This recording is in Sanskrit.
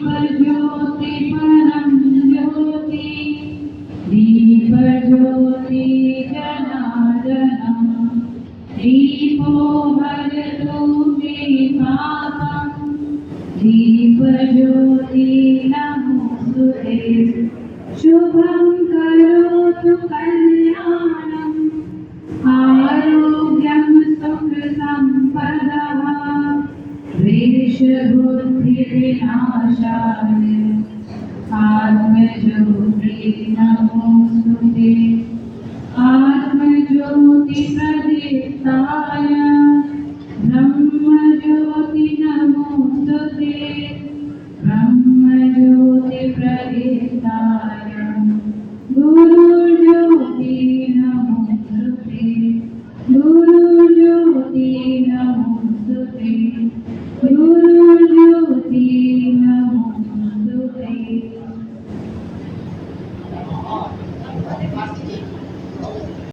दीपज्योति परं ज्योति दीपज्योति जनार्दनः दीपो भजतु मे पापम् दीपज्योति नमोस्तुते शुभं करोतु कल्याणम् आरोग्यं सुखसम्पदः द्वेषबुद्धिविनाशाय आत्मज्योति नमोस्तुते आत्मज्योतिप्रदीप्ताय ब्रह्मज्योति नमोस्तुते ब्रह्मज्योतिप्रदीप्ताय गुरुज्योति नमोस्तुते गुरुज्योति नमोस्तुते गुरुज्योति नमोस्तुते